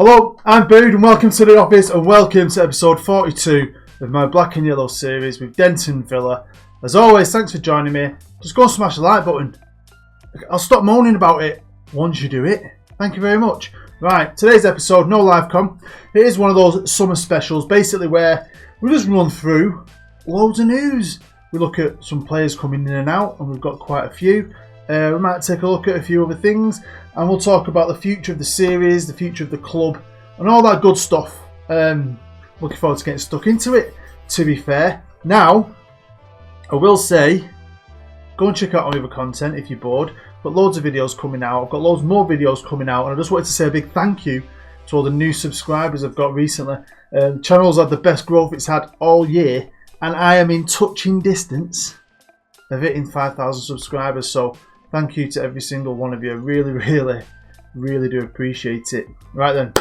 Hello, I'm Bood and welcome to the office and welcome to episode 42 of my Black and Yellow series with Denton Villa. As always, thanks for joining me. Just go and smash the like button. I'll stop moaning about it once you do it. Thank you very much. Right, today's episode, no live com. It is one of those summer specials, basically where we just run through loads of news. We look at some players coming in and out, and we've got quite a few. We might take a look at a few other things, and we'll talk about the future of the series, the future of the club, and all that good stuff. Looking forward to getting stuck into it, to be fair. Now, I will say, go and check out all the other content if you're bored. I've got loads of videos coming out. I've got loads more videos coming out, and I just wanted to say a big thank you to all the new subscribers I've got recently. The channel's had the best growth it's had all year, and I am in touching distance of hitting 5,000 subscribers, so thank you to every single one of you. I really do appreciate it. Right then,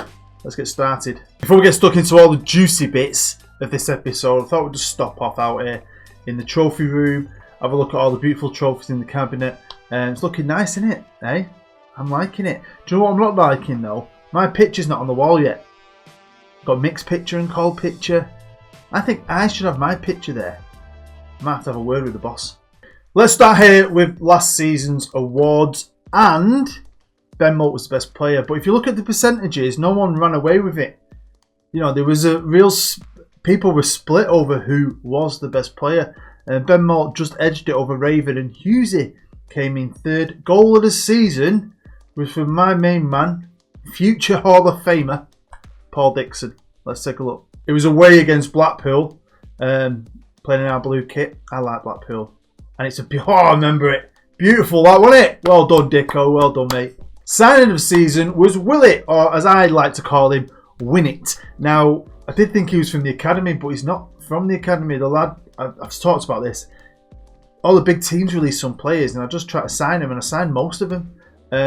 let's get started. Before we get stuck into all the juicy bits of this episode, I thought we'd just stop off out here in the trophy room, have a look at all the beautiful trophies in the cabinet. It's looking nice, isn't it? Eh? I'm liking it. Do you know what I'm not liking though? My picture's not on the wall yet. Got mixed picture and cold picture. I think I should have my picture there. I might have to have a word with the boss. Let's start here with last season's awards, and Ben Moult was the best player. But if you look at the percentages, no one ran away with it. You know, there was a real... people were split over who was the best player. Ben Moult just edged it over Raven, and Hughesy came in third. Goal of the season was from my main man, future Hall of Famer, Paul Dixon. Let's take a look. It was away against Blackpool, playing in our blue kit. I like Blackpool. And it's I remember it. Beautiful, that wasn't it? Well done, Dicko. Well done, mate. Signing of the season was Willit, or as I like to call him, Win It. Now, I did think he was from the academy, but he's not from the academy. The lad, I've talked about this. All the big teams release some players, and I just try to sign them, and I signed most of them.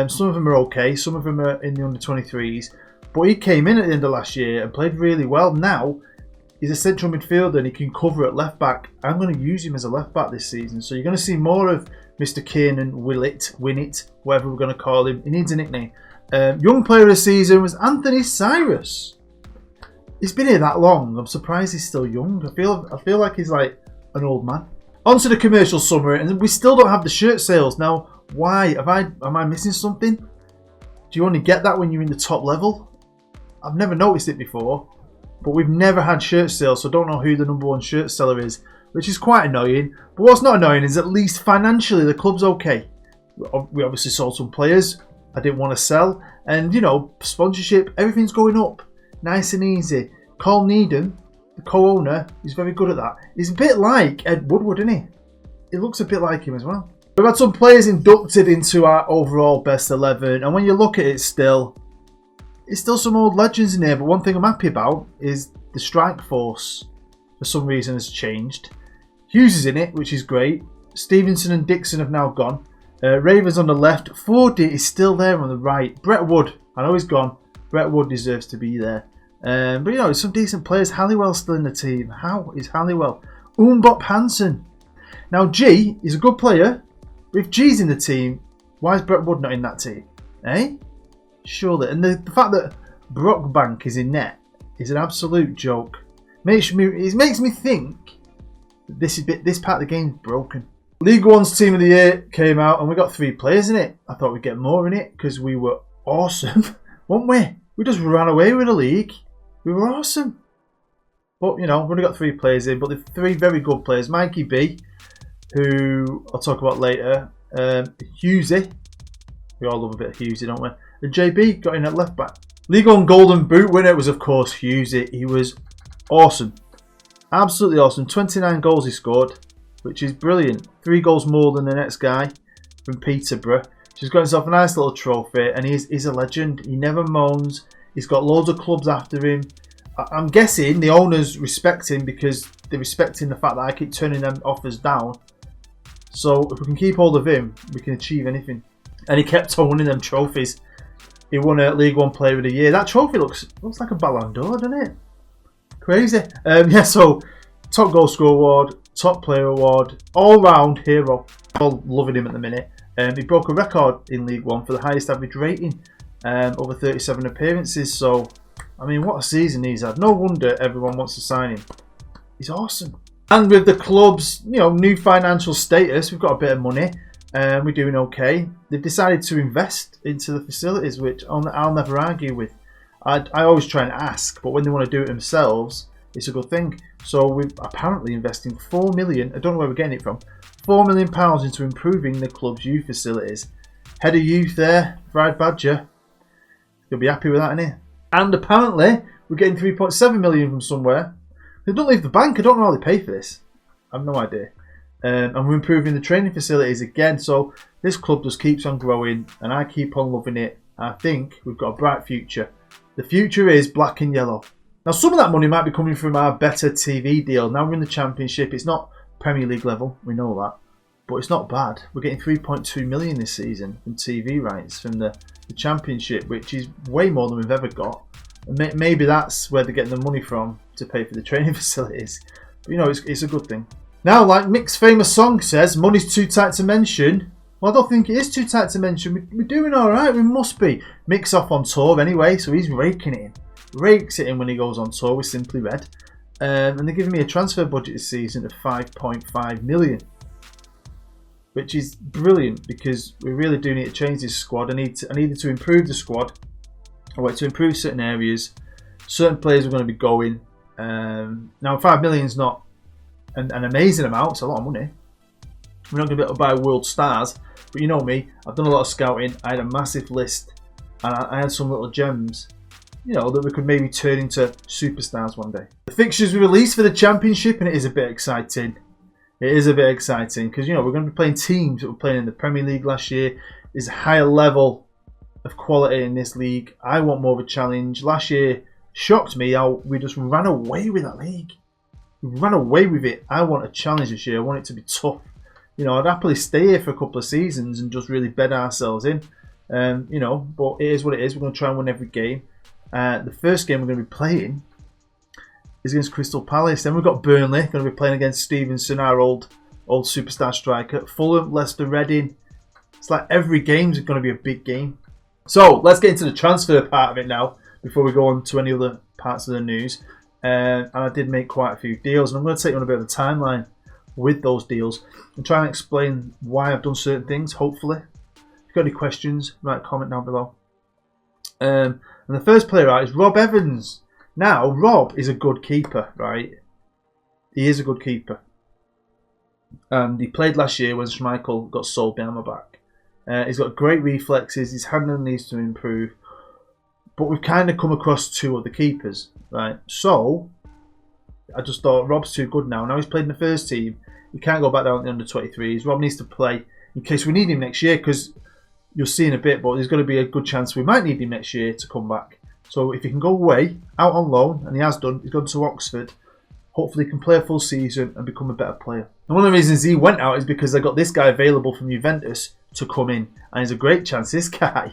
Some of them are okay, some of them are in the under-23s. But he came in at the end of last year and played really well. Now, he's a central midfielder and he can cover at left back. I'm going to use him as a left back this season. So you're going to see more of Mr. Kiernan Willit, Win It, whatever we're going to call him. He needs a nickname. Young player of the season was Anthony Cyrus. He's been here that long. I'm surprised he's still young. I feel like he's like an old man. On to the commercial summary, and we still don't have the shirt sales. Now, why? Am I missing something? Do you only get that when you're in the top level? I've never noticed it before. But we've never had shirt sales, so I don't know who the number one shirt seller is, which is quite annoying. But what's not annoying is at least financially the club's okay. We obviously sold some players I didn't want to sell, and you know, sponsorship, everything's going up. Nice and easy. Carl Needham, the co-owner, he's very good at that. He's a bit like Ed Woodward, isn't he? He looks a bit like him as well. We've had some players inducted into our overall best 11, and when you look at it still, it's still some old legends in here, but one thing I'm happy about is the strike force, for some reason, has changed. Hughes is in it, which is great. Stevenson and Dixon have now gone. Ravens on the left. Fordy is still there on the right. Brett Wood, I know he's gone. Brett Wood deserves to be there. But you know, there's some decent players. Halliwell's still in the team. How is Halliwell? Umbop Hansen. Now G is a good player. If G's in the team, why is Brett Wood not in that team? Eh? Surely. And the fact that Brockbank is in net is an absolute joke. It makes me think that this part of the game's broken. League One's Team of the Year came out and we got 3 players in it. I thought we'd get more in it because we were awesome, weren't we? We just ran away with the league. We were awesome. But, you know, we've only got 3 players in, but they're 3 very good players. Mikey B, who I'll talk about later. Hughesy. We all love a bit of Hughesy, don't we? And JB got in at left back. League One Golden Boot winner was, of course, Hughesy. He was awesome. Absolutely awesome. 29 goals he scored, which is brilliant. 3 goals more than the next guy from Peterborough. He's got himself a nice little trophy, and he's a legend. He never moans. He's got loads of clubs after him. I'm guessing the owners respect him because they're respecting the fact that I keep turning them offers down. So if we can keep hold of him, we can achieve anything. And he kept on winning them trophies. He won a League One Player of the Year. That trophy looks like a Ballon d'Or, doesn't it? Crazy. Yeah, so top goal scorer award, top player award, all-round hero. All loving him at the minute. He broke a record in League One for the highest average rating, over 37 appearances. So I mean, what a season he's had. No wonder everyone wants to sign him. He's awesome. And with the club's, new financial status, we've got a bit of money. We're doing okay. They've decided to invest into the facilities, which I'll never argue with. I always try and ask, but when they want to do it themselves, it's a good thing. So we're apparently investing £4 million. I don't know where we're getting it from. £4 million into improving the club's youth facilities. Head of youth there, Brad Badger. You'll be happy with that, innit? And apparently, we're getting 3.7 million from somewhere. They don't leave the bank. I don't know how they pay for this. I have no idea. And we're improving the training facilities again. So this club just keeps on growing, and I keep on loving it. I think we've got a bright future. The future is black and yellow. Now, some of that money might be coming from our better TV deal. Now we're in the Championship. It's not Premier League level. We know that. But it's not bad. We're getting 3.2 million this season from TV rights from the Championship, which is way more than we've ever got. And maybe that's where they're getting the money from to pay for the training facilities. But it's a good thing. Now, like Mick's famous song says, money's too tight to mention. Well, I don't think it is too tight to mention. We're doing alright, we must be. Mick's off on tour anyway, so he's raking it in. Rakes it in when he goes on tour with Simply Red. And they're giving me a transfer budget this season of 5.5 million. Which is brilliant, because we really do need to change this squad. I needed to improve the squad. I want to improve certain areas. Certain players are going to be going. Now, 5 million is not an amazing amount. It's a lot of money. We're not going to be able to buy world stars. But you know me, I've done a lot of scouting. I had a massive list. And I had some little gems, that we could maybe turn into superstars one day. The fixtures were released for the Championship, and it is a bit exciting. It is a bit exciting because, we're going to be playing teams that were playing in the Premier League last year. There's a higher level of quality in this league. I want more of a challenge. Last year shocked me how we just ran away with that league. We ran away with it. I want a challenge this year. I want it to be tough. I'd happily stay here for a couple of seasons and just really bed ourselves in. But it is what it is. We're going to try and win every game. The first game we're going to be playing is against Crystal Palace. Then we've got Burnley, going to be playing against Stevenson, our old superstar striker. Fulham, Leicester, Reading. It's like every game's going to be a big game. So let's get into the transfer part of it now before we go on to any other parts of the news. And I did make quite a few deals, and I'm going to take you on a bit of a timeline with those deals and try and explain why I've done certain things, hopefully. If you've got any questions, write a comment down below. And the first player out is Rob Evans. Now, Rob is a good keeper, right? He is a good keeper. And he played last year when Schmeichel got sold behind my back. He's got great reflexes. His handling needs to improve. But we've kind of come across two other keepers, right? So, I just thought Rob's too good now. Now he's played in the first team. He can't go back down to the under-23s. Rob needs to play in case we need him next year, because you'll see in a bit, but there's going to be a good chance we might need him next year to come back. So if he can go away, out on loan, and he has done, he's gone to Oxford, hopefully he can play a full season and become a better player. And one of the reasons he went out is because they got this guy available from Juventus to come in. And there's a great chance this guy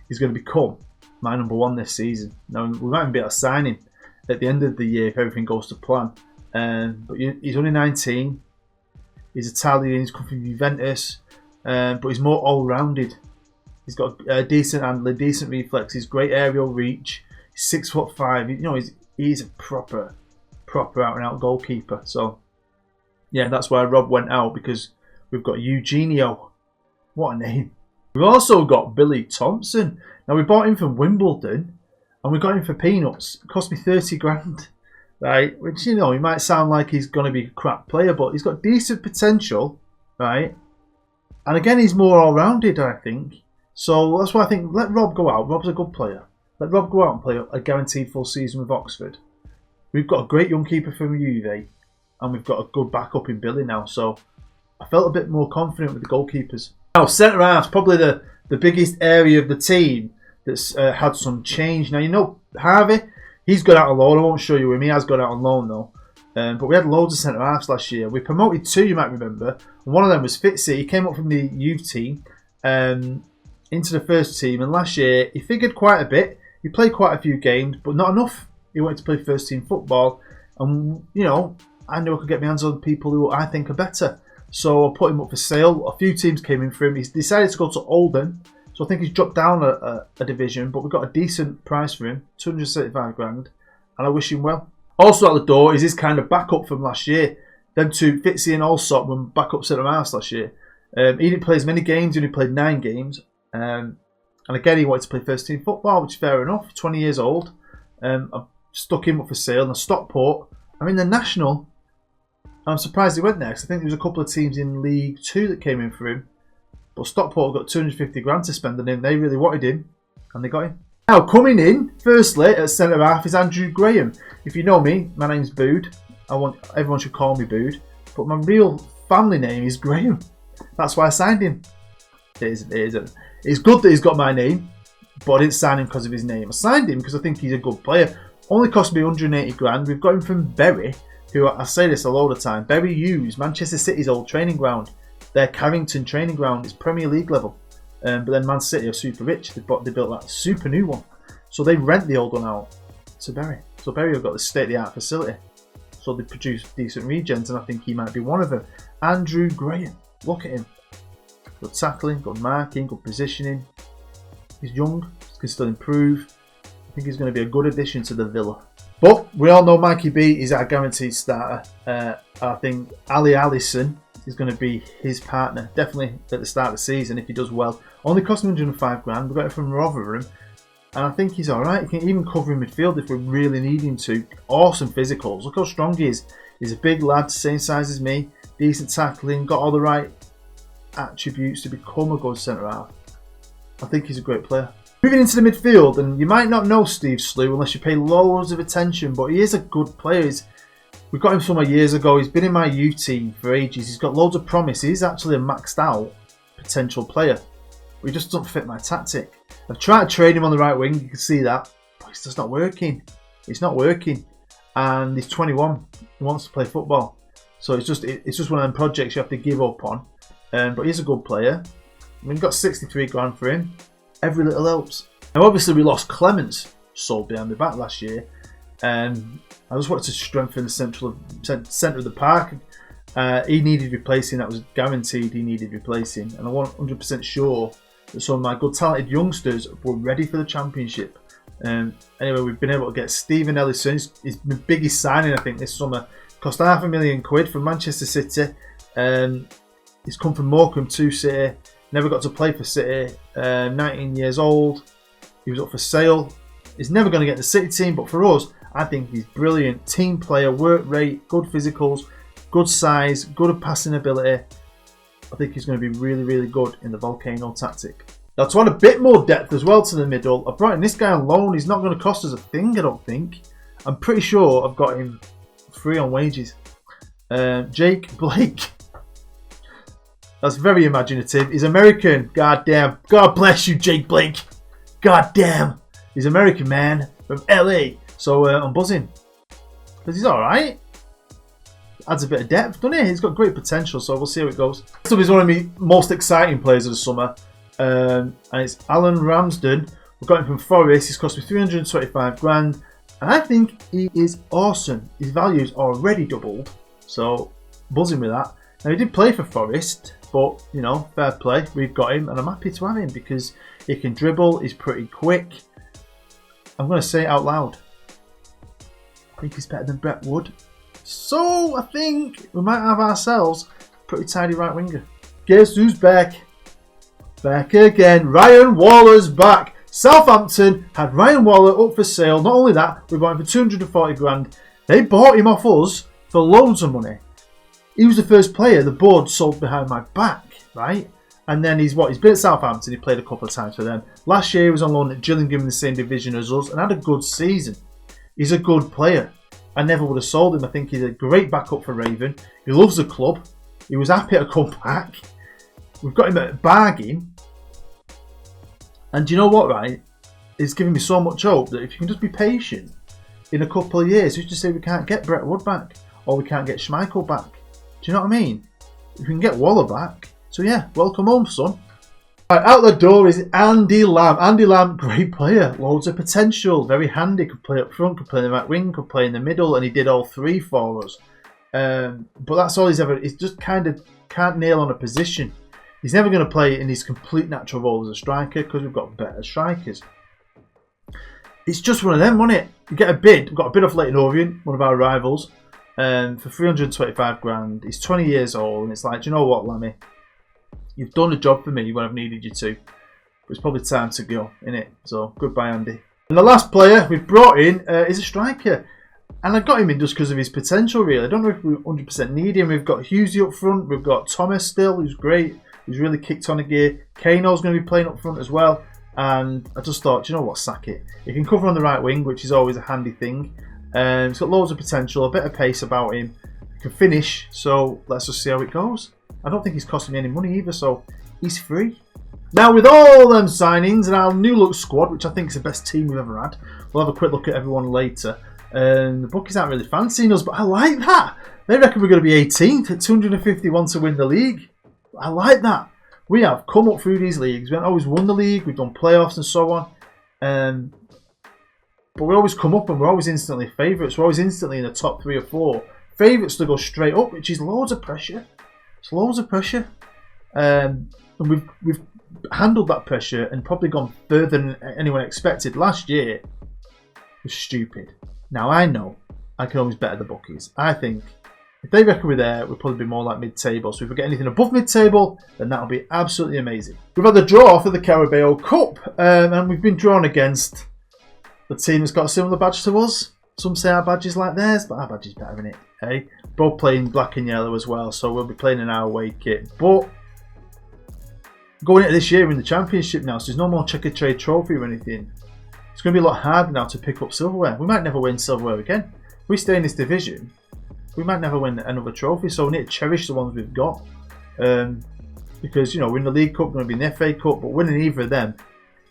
is going to become my number one this season. Now, we might even be able to sign him at the end of the year if everything goes to plan. But he's only 19. He's Italian, he's come from Juventus, but he's more all-rounded. He's got a decent handling, decent reflexes, great aerial reach. He's 6'5". He's a proper out-and-out goalkeeper. So, yeah, that's why Rob went out, because we've got Eugenio. What a name. We've also got Billy Thompson. Now, we bought him from Wimbledon, and we got him for peanuts. It cost me 30 grand, right? Which, he might sound like he's going to be a crap player, but he's got decent potential, right? And again, he's more all-rounded, I think. So that's why I think, let Rob go out. Rob's a good player. Let Rob go out and play a guaranteed full season with Oxford. We've got a great young keeper from Juve, and we've got a good backup in Billy now. So I felt a bit more confident with the goalkeepers. Now, centre-half's probably the biggest area of the team that's had some change. Now, Harvey, he's gone out on loan. I won't show you him. He has gone out on loan, though. But we had loads of centre-halves last year. We promoted two, you might remember. And one of them was Fitzy. He came up from the youth team into the first team. And last year, he figured quite a bit. He played quite a few games, but not enough. He wanted to play first team football. And, I knew I could get my hands on people who I think are better. So I put him up for sale. A few teams came in for him. He's decided to go to Oldham. So I think he's dropped down a division, but we've got a decent price for him, 275 grand, and I wish him well. Also out the door is his kind of backup from last year. Them two, Fitzy and Allsop, were backup centre-halves last year. He didn't play as many games, he only played 9 games. And again, he wanted to play first team football, which is fair enough, 20 years old. I've stuck him up for sale, and Stockport, I mean, the National, I'm surprised he went there, because I think there was a couple of teams in League 2 that came in for him. But Stockport got 250 grand to spend on him. They really wanted him, and they got him. Now, coming in, firstly, at centre-half is Andrew Graham. If you know me, my name's Bood. Everyone should call me Bood. But my real family name is Graham. That's why I signed him. It isn't. It's good that he's got my name, but I didn't sign him because of his name. I signed him because I think he's a good player. Only cost me 180 grand. We've got him from Bury, who, I say this a load of time, Bury use Manchester City's old training ground. Their Carrington training ground is Premier League level. But then Man City are super rich. They built that super new one. So they rent the old one out to Bury. So Bury have got the state-of-the-art facility. So they produce decent regens, and I think he might be one of them. Andrew Graham. Look at him. Good tackling, good marking, good positioning. He's young, he can still improve. I think he's going to be a good addition to the Villa. But we all know Mikey B is our guaranteed starter. I think Ali Allison is going to be his partner, definitely at the start of the season if he does well. Only cost me 105 grand. We got it from Rotherham, and I think he's alright. He can even cover in midfield if we really need him to. Awesome physicals. Look how strong he is. He's a big lad, same size as me. Decent tackling, got all the right attributes to become a good centre-half. I think he's a great player. Moving into the midfield, and you might not know Steve Slew unless you pay loads of attention, but he is a good player. We got him somewhere years ago. He's been in my U team for ages. He's got loads of promise. He's actually a maxed out potential player, but he just doesn't fit my tactic. I've tried to train him on the right wing, you can see that, but it's just not working. It's not working, and he's 21. He wants to play football, so it's just one of them projects you have to give up on. But he's a good player. I mean, we got 63 grand for him. Every little helps. Now, obviously, we lost Clemens, sold behind the back last year. I just wanted to strengthen the centre of the park. He needed replacing. That was guaranteed. He needed replacing, and I wasn't 100% sure that some of my good, talented youngsters were ready for the Championship. Anyway, we've been able to get Stephen Ellison. He's my biggest signing, I think, this summer. Cost £500,000 from Manchester City. He's come from Morecambe to City. Never got to play for City. 19 years old. He was up for sale. He's never going to get the City team, but for us, I think he's brilliant. Team player, work rate, good physicals, good size, good passing ability. I think he's going to be really, really good in the Volcano tactic. Now, to add a bit more depth as well to the middle, I've brought in this guy on loan. He's not going to cost us a thing, I don't think. I'm pretty sure I've got him free on wages. Jake Blake. That's very imaginative. He's American. God damn. God bless you, Jake Blake. God damn. He's American, man. From LA. So I'm buzzing. Because he's alright. Adds a bit of depth, doesn't he? He's got great potential, so we'll see how it goes. Next up is one of my most exciting players of the summer. And it's Alan Ramsden. We got him from Forest. He's cost me 325 grand. And I think he is awesome. His value's already doubled. So, buzzing with that. Now, he did play for Forest. But, you know, fair play. We've got him, and I'm happy to have him because he can dribble. He's pretty quick. I'm going to say it out loud. I think he's better than Brett Wood. So, I think we might have ourselves a pretty tidy right winger. Guess who's back? Back again. Ryan Waller's back. Southampton had Ryan Waller up for sale. Not only that, we bought him for 240 grand. They bought him off us for loads of money. He was the first player the board sold behind my back, right? And then he's been at Southampton. He played a couple of times for them. Last year he was on loan at Gillingham in the same division as us and had a good season. He's a good player. I never would have sold him. I think he's a great backup for Raven. He loves the club. He was happy to come back. We've got him at a bargain. And do you know what, right? It's giving me so much hope that if you can just be patient, in a couple of years, who's to say we can't get Brett Wood back? Or we can't get Schmeichel back? Do you know what I mean? We can get Waller back. So yeah, welcome home, son. Right, out the door is Andy Lamb. Andy Lamb, great player. Loads of potential. Very handy. Could play up front, could play in the right wing, could play in the middle. And he did all three for us. But that's all he's just kind of can't nail on a position. He's never going to play in his complete natural role as a striker because we've got better strikers. It's just one of them, wasn't it? You get a bid. We've got a bid off Leighton Orient, one of our rivals, for 325 grand. He's 20 years old, and it's like, do you know what, Lammy? You've done a job for me when I've needed you to. But it's probably time to go, innit? So, goodbye, Andy. And the last player we've brought in is a striker. And I got him in just because of his potential, really. I don't know if we 100% need him. We've got Hughesy up front. We've got Thomas still, who's great. Who's really kicked on a gear. Kano's going to be playing up front as well. And I just thought, do you know what, sack it. He can cover on the right wing, which is always a handy thing. He's got loads of potential, a bit of pace about him. He can finish, so let's just see how it goes. I don't think he's costing me any money either, so he's free. Now, with all them signings and our new look squad, which I think is the best team we've ever had, we'll have a quick look at everyone later. The bookies aren't really fancying us, but I like that. They reckon we're going to be 18th at 251 to win the league. I like that. We have come up through these leagues. We haven't always won the league. We've done playoffs and so on. But we always come up and we're always instantly favourites. We're always instantly in the top 3 or 4. Favourites to go straight up, which is loads of pressure. It's loads of pressure. And we've handled that pressure and probably gone further than anyone expected. Last year was stupid. Now I know I can always better the bookies. I think if they reckon we're there, we'll probably be more like mid-table. So if we get anything above mid-table, then that'll be absolutely amazing. We've had the draw for the Carabao Cup, and we've been drawn against the team that's got a similar badge to us. Some say our badge is like theirs, but our badge is better, isn't it? Hey, both playing black and yellow as well, so we'll be playing in our away kit. But going into this year, we're in the Championship now, so there's no more Checker Trade Trophy or anything. It's going to be a lot harder now to pick up silverware. We might never win silverware again. If we stay in this division, we might never win another trophy, so we need to cherish the ones we've got. Because, you know, we're in the League Cup, we're going to be in the FA Cup, but winning either of them,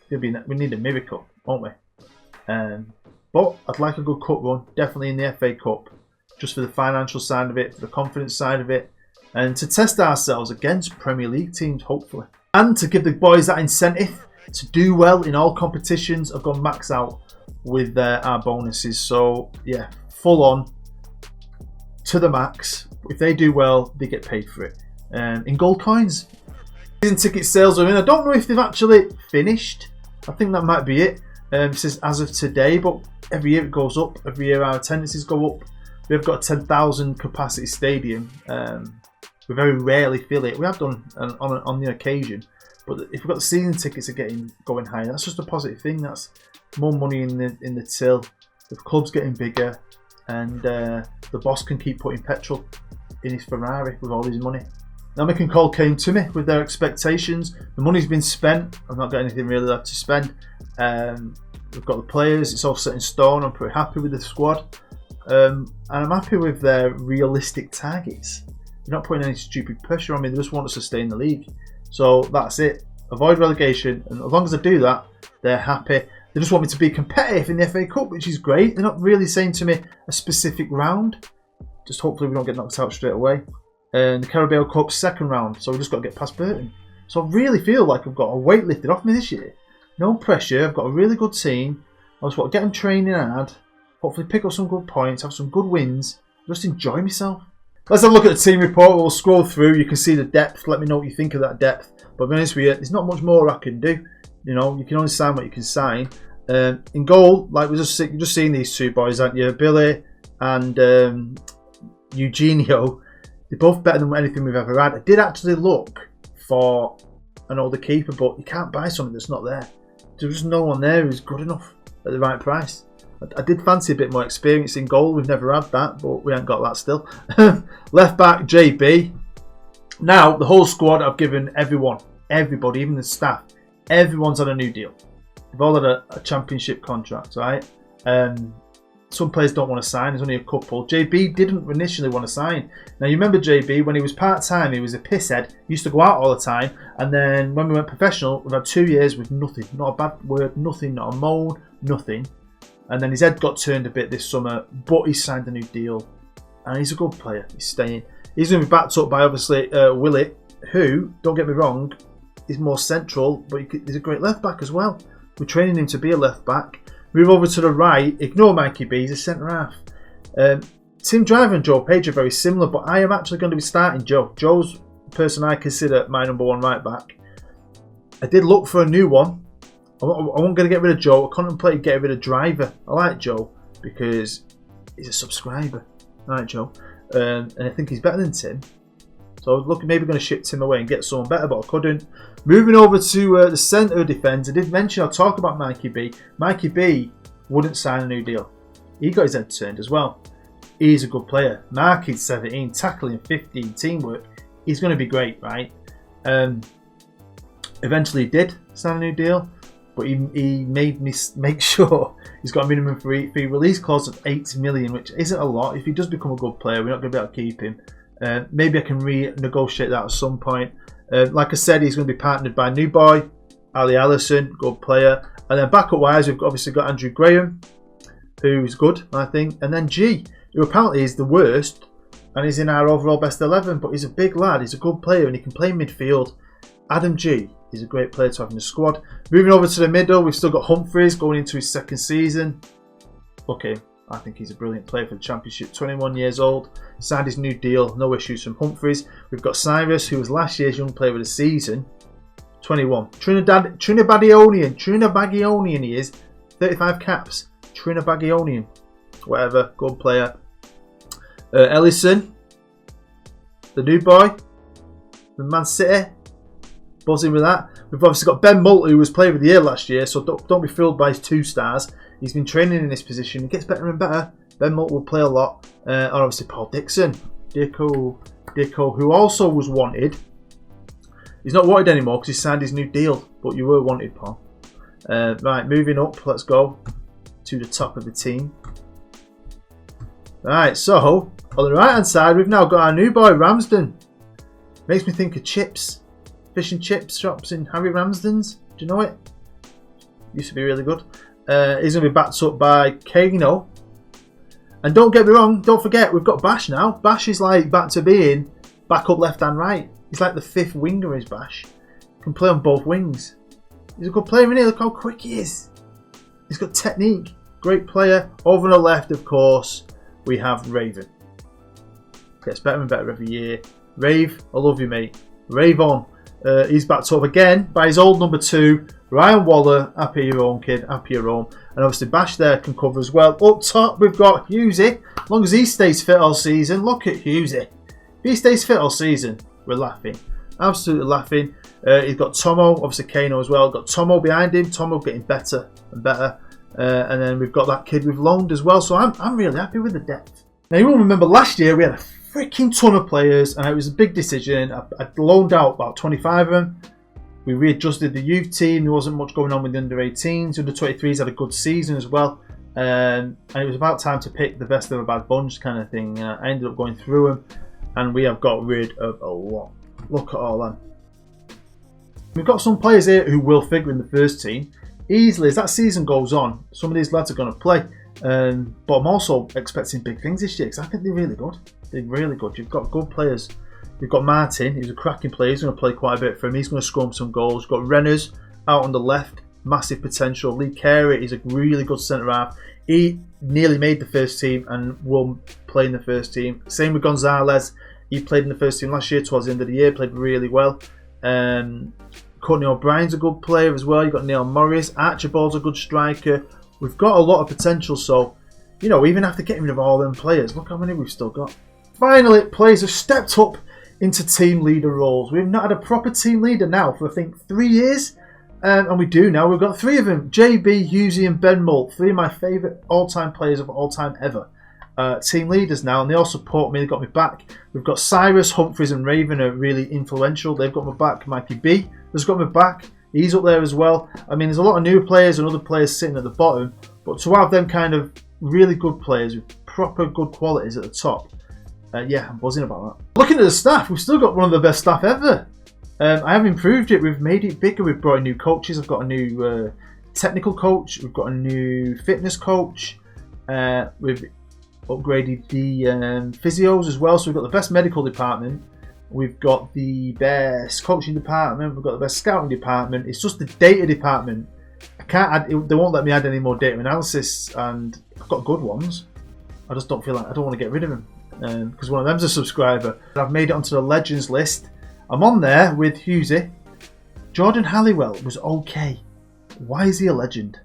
we need a miracle, won't we? But I'd like a good cup run, definitely in the FA Cup, just for the financial side of it, for the confidence side of it, and to test ourselves against Premier League teams, hopefully. And to give the boys that incentive to do well in all competitions. I've gone max out with our bonuses, so yeah, full on to the max. If they do well, they get paid for it. In gold coins. Season ticket sales are in. I don't know if they've actually finished. I think that might be it. It says as of today, but every year it goes up. Every year our attendances go up. We've got a 10,000 capacity stadium. We very rarely fill it. We have done on the occasion, but if we've got the season tickets are going higher, that's just a positive thing. That's more money in the till. The club's getting bigger, and the boss can keep putting petrol in his Ferrari with all his money. Now Mick and Cole came to me with their expectations. The money's been spent. I've not got anything really left to spend. We've got the players. It's all set in stone. I'm pretty happy with the squad. And I'm happy with their realistic targets. They're not putting any stupid pressure on me. They just want us to stay in the league. So that's it. Avoid relegation. And as long as I do that, they're happy. They just want me to be competitive in the FA Cup, which is great. They're not really saying to me a specific round. Just hopefully we don't get knocked out straight away. And the Carabao Cup second round. So we've just got to get past Burton. So I really feel like I've got a weight lifted off me this year. No pressure. I've got a really good team. I just want to get them training hard. Hopefully pick up some good points. Have some good wins. Just enjoy myself. Let's have a look at the team report. We'll scroll through. You can see the depth. Let me know what you think of that depth. But to be honest with you, there's not much more I can do. You know, you can only sign what you can sign. In goal, like we're just seeing these two boys, aren't you? Billy and Eugenio. They're both better than anything we've ever had. I did actually look for an older keeper, but you can't buy something that's not there. There's just no one there who's good enough at the right price. I did fancy a bit more experience in goal. We've never had that, but we haven't got that still. Left back, JB. Now, the whole squad, I've given everybody, even the staff, everyone's on a new deal. They've all had a championship contract, right? Some players don't want to sign. There's only a couple. JB didn't initially want to sign. Now, you remember JB, when he was part-time, he was a pisshead. He used to go out all the time. And then when we went professional, we've had 2 years with nothing. Not a bad word, nothing, not a moan, nothing. And then his head got turned a bit this summer, but he signed a new deal. And he's a good player. He's staying. He's going to be backed up by, obviously, Willie, who, don't get me wrong, is more central, but he's a great left-back as well. We're training him to be a left-back. Move over to the right. Ignore Mikey B. He's a centre-half. Tim Driver and Joe Page are very similar, but I am actually going to be starting Joe. Joe's person I consider my number one right back. I did look for a new one. I wasn't going to get rid of Joe. I contemplated getting rid of Driver. I like Joe because he's a subscriber. I like Joe. And I think he's better than Tim. So I was looking, maybe going to ship Tim away and get someone better, but I couldn't. Moving over to the centre defence, I did mention, I'll talk about Mikey B. Mikey B wouldn't sign a new deal. He got his head turned as well. He's a good player. Marking 17, tackling 15, teamwork. He's going to be great, right? Eventually he did sign a new deal, but he made me make sure he's got a minimum fee release clause of 8 million, which isn't a lot. If he does become a good player, we're not going to be able to keep him. Maybe I can renegotiate that at some point. Like I said, he's going to be partnered by new boy, Ali Allison, good player. And then backup wise, we've obviously got Andrew Graham, who's good, I think. And then G, who apparently is the worst, and he's in our overall best 11, but he's a big lad, he's a good player, and he can play midfield. Adam G is a great player to have in the squad. Moving over to the middle, we've still got Humphreys going into his second season. Okay, I think he's a brilliant player for the Championship. 21 years old, signed his new deal, no issues from Humphreys. We've got Cyrus, who was last year's Young Player of the Season. 21. Trinidadionian he is. 35 caps. Trinidadionian. Whatever, good player. Ellison, the new boy from Man City. Buzzing with that. We've obviously got Ben Moult, who was Player of the Year last year, so don't be fooled by his 2 stars. He's been training in this position. It gets better and better. Ben Moult will play a lot. And obviously Paul Dixon. Dicko, who also was wanted. He's not wanted anymore because he signed his new deal, but you were wanted, Paul. Right, moving up. Let's go to the top of the team. Right, so on the right hand side, we've now got our new boy Ramsden. Makes me think of chips. Fish and chips shops in Harry Ramsden's. Do you know it? Used to be really good. He's going to be backed up by Kano. And don't get me wrong, don't forget, we've got Bash now. Bash is like back to being back up left and right. He's like the 5th winger is Bash. Can play on both wings. He's a good player, isn't he? Look how quick he is. He's got technique. Great player. Over on the left, of course, we have Raven. Gets better and better every year. Rave, I love you, mate. Rave on. He's backed up again by his old number 2, Ryan Waller. Happy your own, kid. Happy your own. And obviously Bash there can cover as well. Up top, we've got Hughesy. As long as he stays fit all season, look at Hughesy. If he stays fit all season, we're laughing. Absolutely laughing. He's got Tomo, obviously Kano as well. Got Tomo behind him. Tomo getting better and better. And then we've got that kid we've loaned as well. So I'm really happy with the depth. Now you will remember last year we had a freaking ton of players and it was a big decision. I loaned out about 25 of them. We readjusted the youth team. There wasn't much going on with the under 18s. Under 23s had a good season as well. And it was about time to pick the best of a bad bunch kind of thing. I ended up going through them and we have got rid of a lot. Look at all them. We've got some players here who will figure in the first team. Easily, as that season goes on, some of these lads are going to play. But I'm also expecting big things this year because I think they're really good. They're really good. You've got good players. You've got Martin, he's a cracking player. He's going to play quite a bit for him. He's going to score some goals. You've got Renners out on the left. Massive potential. Lee Carey is a really good centre-half. He nearly made the first team and will play in the first team. Same with Gonzalez. He played in the first team last year towards the end of the year. Played really well. Courtney O'Brien's a good player as well. You've got Neil Morris. Archibald's a good striker. We've got a lot of potential. So, you know, even after getting rid of all them players, look how many we've still got. Finally, players have stepped up into team leader roles. We've not had a proper team leader now for I think 3 years. And we do now. We've got 3 of them. JB, Hughesy and Ben Moult. 3 of my favourite all-time players of all time ever. Team leaders now, and they all support me. They got me back. We've got Cyrus, Humphreys and Raven are really influential. They've got my back. Mikey B has got my back. He's up there as well. I mean, there's a lot of new players and other players sitting at the bottom, but to have them kind of really good players with proper good qualities at the top, yeah, I'm buzzing about that. Looking at the staff, we've still got one of the best staff ever. I have improved it. We've made it bigger. We've brought in new coaches. I've got a new technical coach. We've got a new fitness coach. We've upgraded the physios as well. So we've got the best medical department. We've got the best coaching department. We've got the best scouting department. It's just the data department. I can't add. They won't let me add any more data analysis, and I've got good ones. I just don't feel like I don't want to get rid of them because one of them's a subscriber. I've made it onto the Legends list. I'm on there with Hughesy. Jordan Halliwell was okay. Why is he a legend?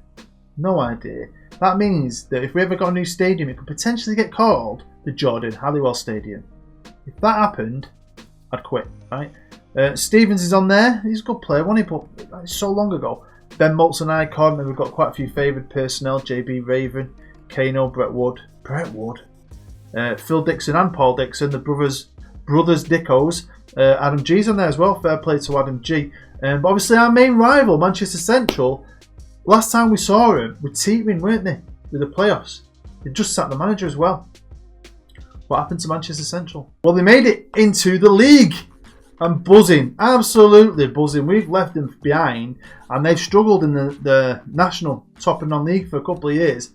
No idea. That means that if we ever got a new stadium, it could potentially get called the Jordan Halliwell Stadium. If that happened, I'd quit, right? Stevens is on there. He's a good player, wasn't he? But so long ago. Ben Maltz and Icon. Then we've got quite a few favoured personnel. JB Raven, Kano, Brett Wood, Phil Dixon and Paul Dixon, the brothers Dickos. Adam G's on there as well. Fair play to Adam G. But obviously our main rival, Manchester Central, last time we saw them were teetering, weren't they, with the playoffs? They just sacked the manager as well. What happened to Manchester Central? Well, they made it into the league. I'm buzzing, absolutely buzzing. We've left them behind and they've struggled in the national top and non-league for a couple of years.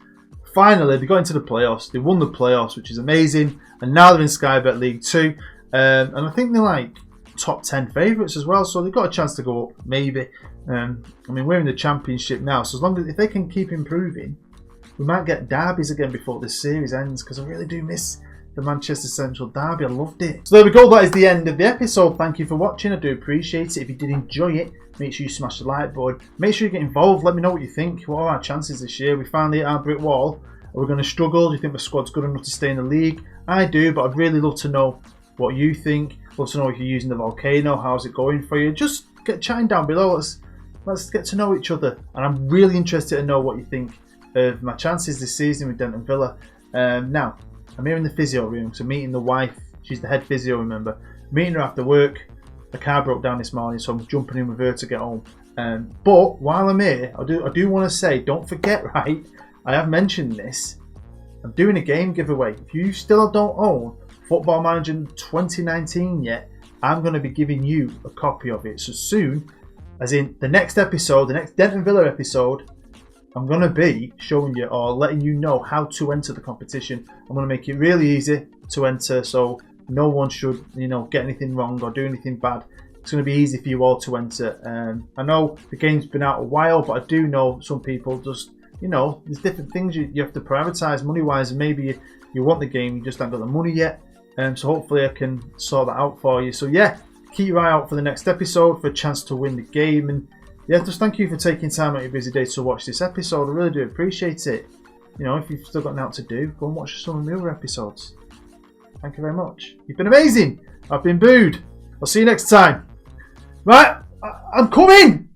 Finally, they got into the playoffs. They won the playoffs, which is amazing. And now they're in Sky Bet League 2. And I think they're like top 10 favourites as well. So they've got a chance to go up, maybe. I mean, we're in the championship now. So as long as if they can keep improving, we might get derbies again before this series ends. Because I really do miss the Manchester Central derby. I loved it. So there we go. That is the end of the episode. Thank you for watching. I do appreciate it. If you did enjoy it, make sure you smash the like button. Make sure you get involved. Let me know what you think. What are our chances this year? We finally hit our brick wall. Are we going to struggle? Do you think the squad's good enough to stay in the league? I do, but I'd really love to know what you think. Love to know if you're using the Volcano. How's it going for you? Just get chatting down below. Let's get to know each other. And I'm really interested to know what you think of my chances this season with Denton Villa. Now, I'm here in the physio room, so meeting the wife. She's the head physio, remember. Meeting her after work. The car broke down this morning, so I'm jumping in with her to get home. But while I'm here, I do want to say, don't forget, right? I have mentioned this. I'm doing a game giveaway. If you still don't own Football Manager 2019 yet, I'm going to be giving you a copy of it. So soon, as in the next episode, the next Denton Villa episode, I'm going to be showing you or letting you know how to enter the competition. I'm going to make it really easy to enter, so no one should, get anything wrong or do anything bad. It's going to be easy for you all to enter. I know the game's been out a while, but I do know some people just, there's different things you have to prioritise money-wise, and maybe you want the game, you just haven't got the money yet. So hopefully I can sort that out for you. So yeah, keep your eye out for the next episode for a chance to win the game. And yeah, just thank you for taking time out of your busy day to watch this episode. I really do appreciate it. If you've still got nothing to do, go and watch some of the other episodes. Thank you very much. You've been amazing. I've been Booed. I'll see you next time. Right, I'm coming.